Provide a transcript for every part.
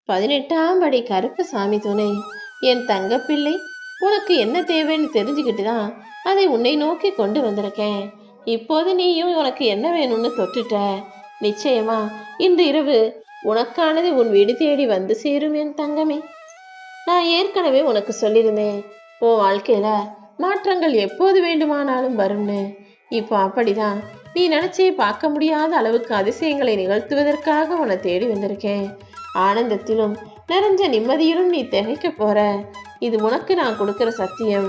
18ஆம் படி கருப்பசாமி துணை. என் தங்கப்பிள்ளை, உனக்கு என்ன தேவைன்னு தெரிஞ்சுக்கிட்டு தான் அதை உன்னை நோக்கி கொண்டு வந்திருக்கேன். இப்போது நீயும் உனக்கு என்ன வேணும்னு தொட்டுட்ட. நிச்சயமா இன்று இரவு உனக்கானது உன் வீடு தேடி வந்து சேரும் என் தங்கமே. நான் ஏற்கனவே உனக்கு சொல்லியிருந்தேன், உன் வாழ்க்கையில மாற்றங்கள் எப்போது வேண்டுமானாலும் வரும்னு. இப்போ அப்படிதான். நீ நினைச்சே பார்க்க முடியாத அளவுக்கு அதிசயங்களை நிகழ்த்துவதற்காக உன்னை தேடி வந்திருக்கேன். ஆனந்தத்திலும் நிறைஞ்ச நிம்மதியிலும் நீ திகைக்க போற. இது உனக்கு நான் கொடுக்கிற சத்தியம்.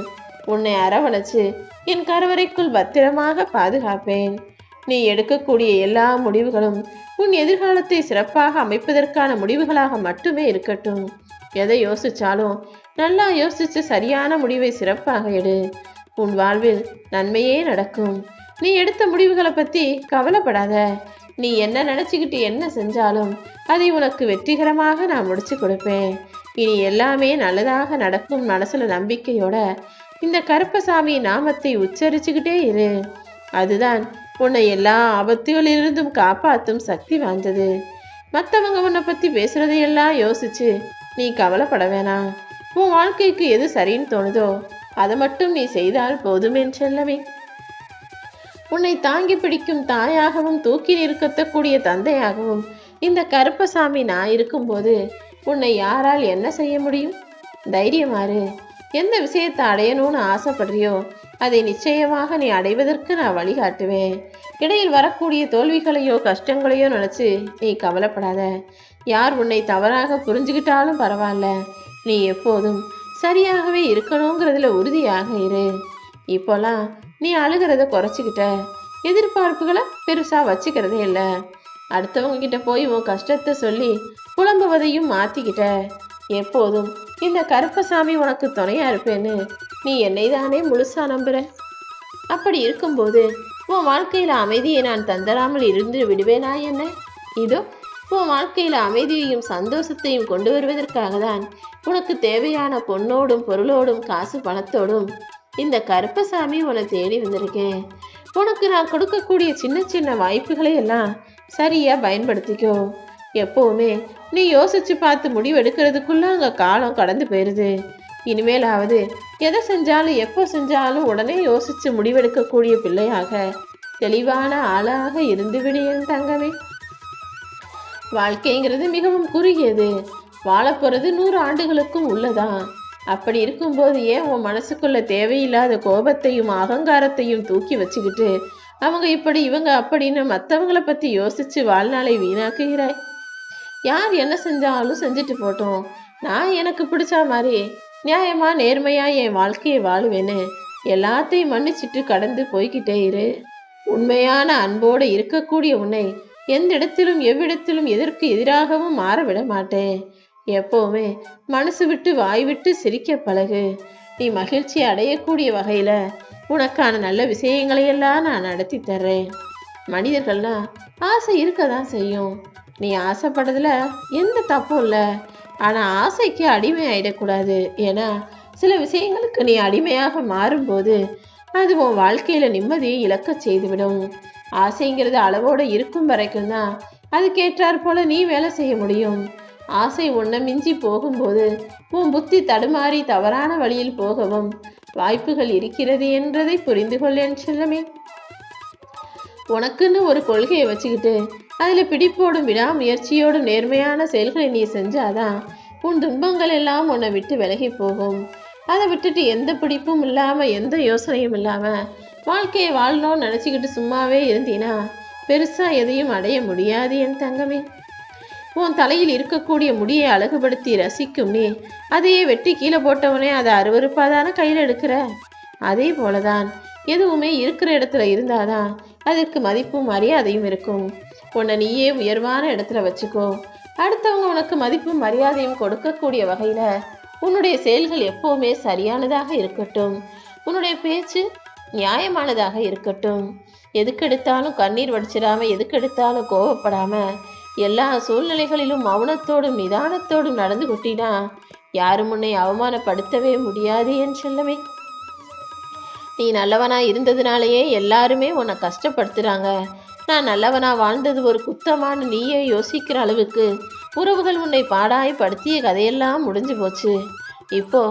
உன்னை அரவணைச்சு என் கருவறைக்குள் பத்திரமாக பாதுகாப்பேன். நீ எடுக்கக்கூடிய எல்லா முடிவுகளும் உன் எதிர்காலத்தை சிறப்பாக அமைப்பதற்கான முடிவுகளாக மட்டுமே இருக்கட்டும். எதை யோசிச்சாலும் நல்லா யோசிச்சு சரியான முடிவை சிறப்பாக எடு. உன் வாழ்வில் நன்மையே நடக்கும். நீ எடுத்த முடிவுகளை பத்தி கவலைப்படாத. நீ என்ன நினைச்சுக்கிட்டு என்ன செஞ்சாலும் அதை உனக்கு வெற்றிகரமாக நான் முடிச்சு கொடுப்பேன். இனி எல்லாமே நல்லதாக நடக்கும் மனசுல நம்பிக்கையோட இந்த கருப்பசாமி நாமத்தை உச்சரிச்சுக்கிட்டே இரு. அதுதான் உன்னை எல்லா ஆபத்துகளிலிருந்தும் காப்பாற்றும் சக்தி வாய்ந்தது. மற்றவங்க உன்னை பத்தி பேசுறதையெல்லாம் யோசிச்சு நீ கவலைப்பட வேணாம். உன் வாழ்க்கைக்கு எது சரின்னு தோணுதோ அதை மட்டும் நீ செய்தால் போதும் என் செல்லமே. உன்னை தாங்கி பிடிக்கும் தாயாகவும் தூக்கி நிறுத்தக்கூடிய தந்தையாகவும் இந்த கருப்பசாமி நான் இருக்கும்போது உன்னை யாரால் என்ன செய்ய முடியும்? தைரியமாறு. எந்த விஷயத்தை அடையணும்னு ஆசைப்படுறியோ அதை நிச்சயமாக நீ அடைவதற்கு நான் வழிகாட்டுவேன். இடையில் வரக்கூடிய தோல்விகளையோ கஷ்டங்களையோ நினைச்சு நீ கவலைப்படாத. யார் உன்னை தவறாக புரிஞ்சுக்கிட்டாலும் பரவாயில்ல. நீ எப்போதும் சரியாகவே இருக்கணுங்கிறதுல உறுதியாக இரு. இப்போலாம் நீ அழுகிறத குறைச்சிக்கிட்ட. எதிர்பார்ப்புகளை பெருசா வச்சுக்கிறதே இல்லை. அடுத்தவங்க கிட்ட போய் உன் கஷ்டத்தை சொல்லி புலம்புவதையும் மாத்திக்கிட்ட. எப்போதும் இந்த கருப்பசாமி உனக்கு துணையா இருப்பேன்னு நீ என்னை தானே முழுசா நம்புற. அப்படி இருக்கும்போது உன் வாழ்க்கையில அமைதியை நான் தந்தராமல் இருந்து விடுவேனா என்ன? இதோ உன் வாழ்க்கையில அமைதியையும் சந்தோஷத்தையும் கொண்டு வருவதற்காக தான் உனக்கு தேவையான பொண்ணோடும் பொருளோடும் காசு பணத்தோடும் இந்த கருப்பசாமி உன்னை தேடி வந்திருக்கேன். உனக்கு நான் கொடுக்கக்கூடிய சின்ன சின்ன வாய்ப்புகளை எல்லாம் சரியா பயன்படுத்திக்கோ. எப்பவுமே நீ யோசிச்சு பார்த்து முடிவெடுக்கிறதுக்குள்ள அங்க காலம் கடந்து போயிருது. இனிமேலாவது எதை செஞ்சாலும் எப்போ செஞ்சாலும் உடனே யோசிச்சு முடிவெடுக்கக்கூடிய பிள்ளையாக தெளிவான ஆளாக இருந்து விடு என் தங்கமே. வாழ்க்கைங்கிறது மிகவும் குறுகியது. வாழப்போறது 100 ஆண்டுகளுக்கும் உள்ளதான். அப்படி இருக்கும்போது ஏன் உன் மனசுக்குள்ள தேவையில்லாத கோபத்தையும் அகங்காரத்தையும் தூக்கி வச்சுக்கிட்டு அவங்க இப்படி இவங்க அப்படின்னு மற்றவங்களை பத்தி யோசிச்சு வாழ்நாளை வீணாக்குகிறாய்? யார் என்ன செஞ்சாலும் செஞ்சுட்டு போட்டோம். நான் எனக்கு பிடிச்ச மாதிரி நியாயமா நேர்மையா என் வாழ்க்கையை வாழுவேன்னு எல்லாத்தையும் மன்னிச்சுட்டு கடந்து போய்கிட்டே இரு. உண்மையான அன்போடு இருக்கக்கூடிய உன்னை எந்த இடத்திலும் எவ்விடத்திலும் எதற்கு எதிராகவும் மாற விட மாட்டேன். எப்பவுமே மனசு விட்டு வாய் விட்டு சிரிக்க பழகு. நீ மகிழ்ச்சி அடையக்கூடிய வகையில உனக்கான நல்ல விஷயங்களையெல்லாம் நான் நடத்தி தர்றேன். மனிதர்கள்லாம் ஆசை இருக்கதான் செய்யும். நீ ஆசைப்படுறதுல எந்த தப்பும் இல்லை. ஆனா ஆசைக்கு அடிமை ஆயிடக்கூடாது. ஏன்னா சில விஷயங்களுக்கு நீ அடிமையாக மாறும்போது அது உன் வாழ்க்கையில நிம்மதியை இழக்க செய்துவிடும். ஆசைங்கிறது அளவோடு இருக்கும் வரைக்கும் தான் அதுக்கேற்றாற் போல நீ வேலை செய்ய முடியும். ஆசை உன்னை மிஞ்சி போகும்போது உன் புத்தி தடுமாறி தவறான வழியில் போகவும் வாய்ப்புகள் இருக்கிறது என்றதை புரிந்து கொள் என் செல்லமே. உனக்குன்னு ஒரு கொள்கையை வச்சுக்கிட்டு அதுல பிடிப்போடும் விடாமுயற்சியோடும் நேர்மையான செயல்களை நீ செஞ்சாதான் உன் துன்பங்கள் எல்லாம் உன்னை விட்டு விலகி போகும். அதை விட்டுட்டு எந்த பிடிப்பும் இல்லாம எந்த யோசனையும் இல்லாம வாழ்க்கையை வாழணும்னு நினைச்சுக்கிட்டு சும்மாவே இருந்தீனா பெருசா எதையும் அடைய முடியாது என் தங்கமே. உன் தலையில் இருக்கக்கூடிய முடியை அழகுபடுத்தி ரசிக்கும் நீ அதையே வெட்டி கீழே போட்டவனே அதை அருவருப்பாதான கையில் எடுக்கிற. அதே போலதான் எதுவுமே இருக்கிற இடத்துல இருந்தாதான் அதற்கு மதிப்பும் மரியாதையும் இருக்கும். உன்னை நீயே உயர்வான இடத்துல வச்சுக்கோ. அடுத்தவங்க உனக்கு மதிப்பும் மரியாதையும் கொடுக்கக்கூடிய வகையில உன்னுடைய செயல்கள் எப்பவுமே சரியானதாக இருக்கட்டும். உன்னுடைய பேச்சு நியாயமானதாக இருக்கட்டும். எதுக்கெடுத்தாலும் கண்ணீர் வடிச்சிடாம, எதுக்கெடுத்தாலும் கோவப்படாம, எல்லா சூழ்நிலைகளிலும் மௌனத்தோடும் நிதானத்தோடும் நடந்து கொட்டினா யாரும் உன்னை அவமானப்படுத்தவே முடியாது என் செல்லமே. நீ நல்லவனா இருந்ததுனாலேயே எல்லாருமே உன்னை கஷ்டப்படுத்துறாங்க. நான் நல்லவனா வாழ்ந்தது ஒரு குத்தமான நீயே யோசிக்கிற அளவுக்கு உறவுகள் உன்னை பாடாய் படுத்திய கதையெல்லாம் முடிஞ்சு போச்சு. இப்போ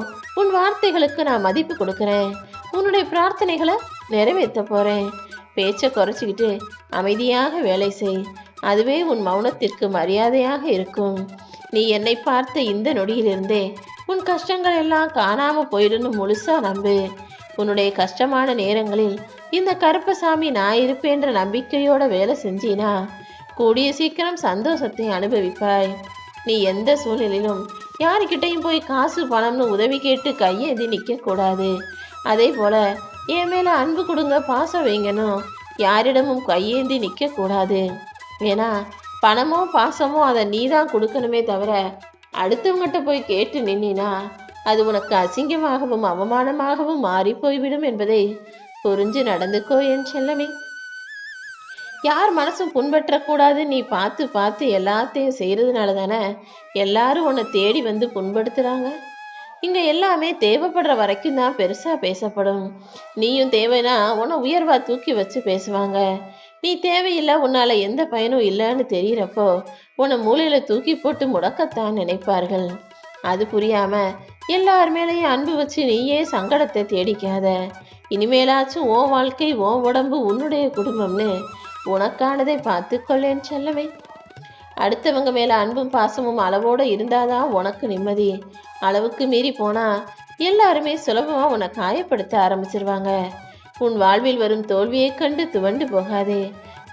உன் வார்த்தைகளுக்கு நான் மதிப்பு கொடுக்குறேன். உன்னுடைய பிரார்த்தனைகளை நிறைவேற்ற போறேன். பேச்சை குறைச்சிக்கிட்டு அமைதியாக வேலை செய். அதுவே உன் மௌனத்திற்கு மரியாதையாக இருக்கும். நீ என்னை பார்த்த இந்த நொடியிலிருந்தே உன் கஷ்டங்கள் எல்லாம் காணாம போயிடுன்னு முழுசா நம்பு. உன்னுடைய கஷ்டமான நேரங்களில் இந்த கருப்பசாமி நான் இருப்பேன்ற நம்பிக்கையோட வேலை செஞ்சினா கூடிய சீக்கிரம் சந்தோஷத்தை அனுபவிப்பாய். நீ எந்த சூழ்நிலையிலும் யாருக்கிட்டையும் போய் காசு பணம்னு உதவி கேட்டு கையேந்தி நிற்க கூடாது. அதே போல என் மேல அன்பு கொடுங்க, பாசம் வைங்கணும் யாரிடமும் கையேந்தி நிற்க கூடாது. ஏன்னா பணமோ பாசமோ அதை நீ தான் கொடுக்கணுமே தவிர அடுத்தவங்கிட்ட போய் கேட்டு நின்னா அது உனக்கு அசிங்கமாகவும் அவமானமாகவும் மாறி போய்விடும் என்பதை புரிஞ்சு நடந்துக்கோ என் செல்லமே. யார் மனசும் புண்பற்றக்கூடாது நீ பார்த்து பார்த்து எல்லாத்தையும் செய்யறதுனால தானே எல்லாரும் உன்னை தேடி வந்து புண்படுத்துறாங்க. இங்க எல்லாமே தேவைப்படுற வரைக்கும் தான் பெருசா பேசப்படும். நீயும் தேவைன்னா உன்னை உயர்வா தூக்கி வச்சு பேசுவாங்க. நீ தேவையில்லை, உன்னால எந்த பயனும் இல்லைன்னு தெரியறப்போ உன்னை மூளையில தூக்கி போட்டு முடக்கத்தான் நினைப்பார்கள். அது புரியாம எல்லார் மேலேயும் அன்பு வச்சு நீயே சங்கடத்தை தேடிக்காத. இனிமேலாச்சும் ஓ வாழ்க்கை, ஓ உடம்பு, உன்னுடைய குடும்பம்னு உனக்கானதை பார்த்துக்கொள்ளேன் செல்லமே. அடுத்தவங்க மேல அன்பும் பாசமும் அளவோட இருந்தாதான் உனக்கு நிம்மதி. அளவுக்கு மீறி போனா எல்லாருமே சுலபமா உன்னை காயப்படுத்த ஆரம்பிச்சிருவாங்க. உன் வாழ்வில் வரும் தோல்வியை கண்டு துவண்டு போகாதே.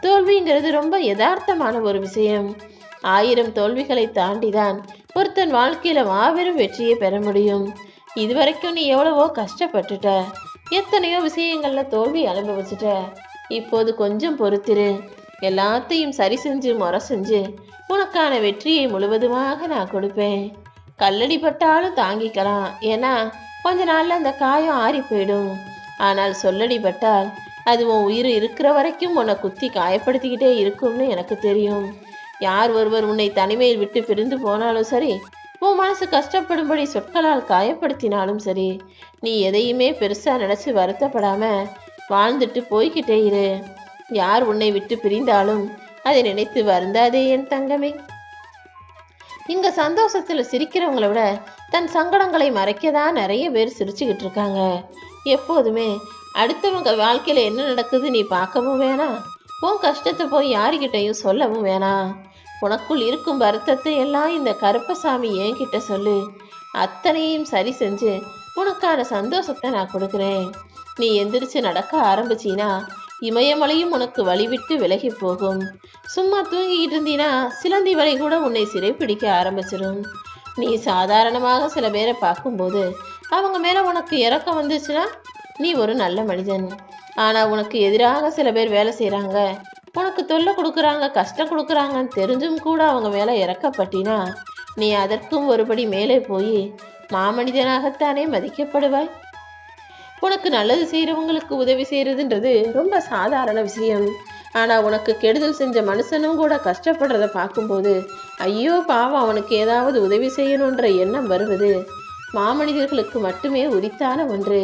தோல்விங்கிறது ரொம்ப யதார்த்தமான ஒரு விஷயம். 1000 தோல்விகளை தாண்டிதான் ஒருத்தன் வாழ்க்கையில மாபெரும் வெற்றியை பெற முடியும். இதுவரைக்கும் நீ எவ்வளவோ கஷ்டப்பட்டுட்ட, எத்தனையோ விஷயங்கள்ல தோல்வி அனுபவிச்சுட்ட. இப்போது கொஞ்சம் பொறுத்திரு. எல்லாத்தையும் சரி செஞ்சு முறை செஞ்சு உனக்கான வெற்றியை முழுவதுமாக நான் கொடுப்பேன். கல்லடி பட்டாலும் தாங்கிக்கலாம், ஏன்னா கொஞ்ச நாள்ல அந்த காயம் ஆறி போயிடும். ஆனால் சொல்லடி பட்டால் அது உன் உயிர் இருக்கிற வரைக்கும் உன்னை குத்தி காயப்படுத்திக்கிட்டே இருக்கும்னு எனக்கு தெரியும். யார் ஒருவர் உன்னை தனிமையில் விட்டு பிரிந்து போனாலும் சரி, உன் மனசு கஷ்டப்படும்படி சொற்களால் காயப்படுத்தினாலும் சரி, நீ எதையுமே பெருசா நினைச்சு வருத்தப்படாம வாழ்ந்துட்டு போய்கிட்டே இரு. யார் உன்னை விட்டு பிரிந்தாலும் அதை நினைத்து வருந்தாதே என் தங்கமே. இங்க சந்தோஷத்துல சிரிக்கிறவங்களை விட தன் சங்கடங்களை மறைக்கதான் நிறைய பேர் சிரிச்சுக்கிட்டு இருக்காங்க. எப்போதுமே அடுத்தவங்க வாழ்க்கையில என்ன நடக்குது நீ பார்க்கவும் வேணாம், உன் கஷ்டத்தை போய் யாருக்கிட்டையும் சொல்லவும் வேணாம். உனக்குள் இருக்கும் வருத்தத்தை எல்லாம் இந்த கருப்பசாமி என்கிட்ட சொல்லு. அத்தனையும் சரி செஞ்சு உனக்கான சந்தோஷத்தை நான் கொடுக்குறேன். நீ எந்திரிச்சு நடக்க ஆரம்பிச்சினா இமயமலையும் உனக்கு வழிவிட்டு விலகி போகும். சும்மா தூங்கிக்கிட்டு இருந்தீனா சிலந்தி வலை கூட உன்னை சிறைப்பிடிக்க ஆரம்பிச்சிடும். நீ சாதாரணமாக சில பேரை பார்க்கும்போது அவங்க மேல உனக்கு இறக்கம் வந்துச்சுன்னா நீ ஒரு நல்ல மனிதன். ஆனா உனக்கு எதிராக சில பேர் வேலை செய்யறாங்க, உனக்கு தொல்லை கொடுக்குறாங்க, கஷ்டம் கொடுக்குறாங்கன்னு தெரிஞ்சும் கூட அவங்க மேல இறக்கப்பட்டினா நீ அதற்கும் ஒருபடி மேலே போய் மாமனிதனாகத்தானே மதிக்கப்படுவாய். உனக்கு நல்லது செய்கிறவங்களுக்கு உதவி செய்கிறதுன்றது ரொம்ப சாதாரண விஷயம். ஆனால் உனக்கு கெடுதல் செஞ்ச மனுஷனும் கூட கஷ்டப்படுறத பார்க்கும்போது ஐயோ பாவம் அவனுக்கு ஏதாவது உதவி செய்யணுன்ற எண்ணம் வருவது மாமனிதர்களுக்கு மட்டுமே உரித்தான ஒன்று.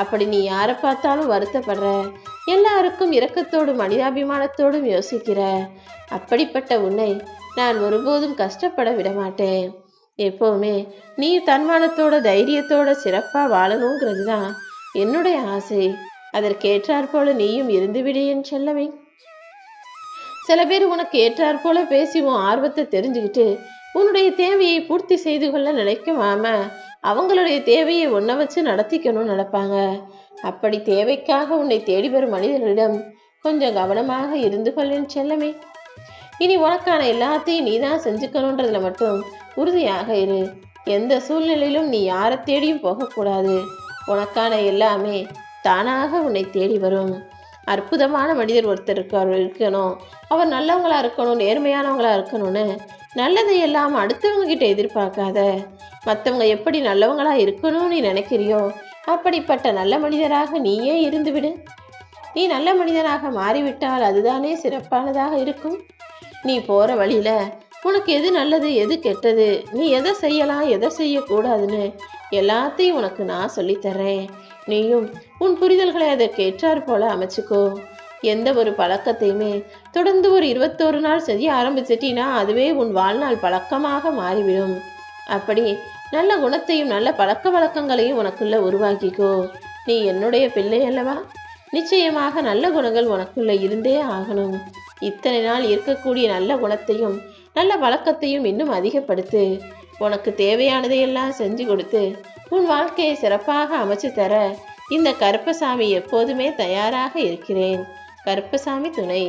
அப்படி நீ யாரை பார்த்தாலும் வருத்தப்படுற, எல்லாருக்கும் இரக்கத்தோடும் மனிதாபிமானத்தோடும் யோசிக்கிற, அப்படிப்பட்ட உன்னை நான் ஒருபோதும் கஷ்டப்பட விடமாட்டேன். எப்போவுமே நீ தன்மானத்தோட தைரியத்தோட சிறப்பாக வாழணுங்கிறது தான் என்னுடைய ஆசை. அதற்கேற்றாற் போல நீயும் இருந்துவிடு என் செல்லமே. சில பேர் உனக்கு ஏற்றாற் போல பேசி உன் ஆர்வத்தை தெரிஞ்சுக்கிட்டு உன்னுடைய தேவையை பூர்த்தி செய்து கொள்ள நினைக்காம அவங்களுடைய தேவையை ஒன்ன வச்சு நடத்திக்கணும்னு நினைப்பாங்க. அப்படி தேவைக்காக உன்னை தேடி வரும் மனிதர்களிடம் கொஞ்சம் கவனமாக இருந்து கொள்ளேன் செல்லமே. இனி உனக்கான எல்லாத்தையும் நீ தான் செஞ்சுக்கணுன்றதுல மட்டும் உறுதியாக இரு. எந்த சூழ்நிலையிலும் நீ யாரை தேடியும் போகக்கூடாது. உனக்கான எல்லாமே தானாக உன்னை தேடி வரும். அற்புதமான மனிதர் ஒருத்தர் இருக்கணும், அவர் நல்லவங்களா இருக்கணும், நேர்மையானவங்களா இருக்கணும்னு நல்லதை எல்லாம் அடுத்தவங்க கிட்ட எதிர்பார்க்காத. மற்றவங்க எப்படி நல்லவங்களா இருக்கணும்னு நீ நினைக்கிறியோ அப்படிப்பட்ட நல்ல மனிதராக நீயே இருந்துவிடு. நீ நல்ல மனிதனாக மாறிவிட்டால் அதுதானே சிறப்பானதாக இருக்கும். நீ போற வழியில உனக்கு எது நல்லது எது கெட்டது, நீ எதை செய்யலாம் எதை செய்யக்கூடாதுன்னு எல்லாத்தையும் உனக்கு நான் சொல்லித்தர்றேன். நீயும் உன் புரிதல்களை அதற்கு ஏற்றாற் போல அமைச்சுக்கோ. எந்த ஒரு பழக்கத்தையுமே தொடர்ந்து ஒரு 21 நாள் செய்ய ஆரம்பிச்சிட்டினா அதுவே உன் வாழ்நாள் பழக்கமாக மாறிவிடும். அப்படி நல்ல குணத்தையும் நல்ல பழக்க வழக்கங்களையும் உனக்குள்ள உருவாக்கிக்கோ. நீ என்னுடைய பிள்ளை அல்லவா? நிச்சயமாக நல்ல குணங்கள் உனக்குள்ள இருந்தே ஆகணும். இத்தனை நாள் இருக்கக்கூடிய நல்ல குணத்தையும் நல்ல பழக்கத்தையும் இன்னும் அதிகப்படுத்து. உனக்கு தேவையானதையெல்லாம் செஞ்சு கொடுத்து உன் வாழ்க்கையை சிறப்பாக அமைச்சு தர இந்த கருப்பசாமி எப்போதுமே தயாராக இருக்கிறேன். கருப்பசாமி துணை.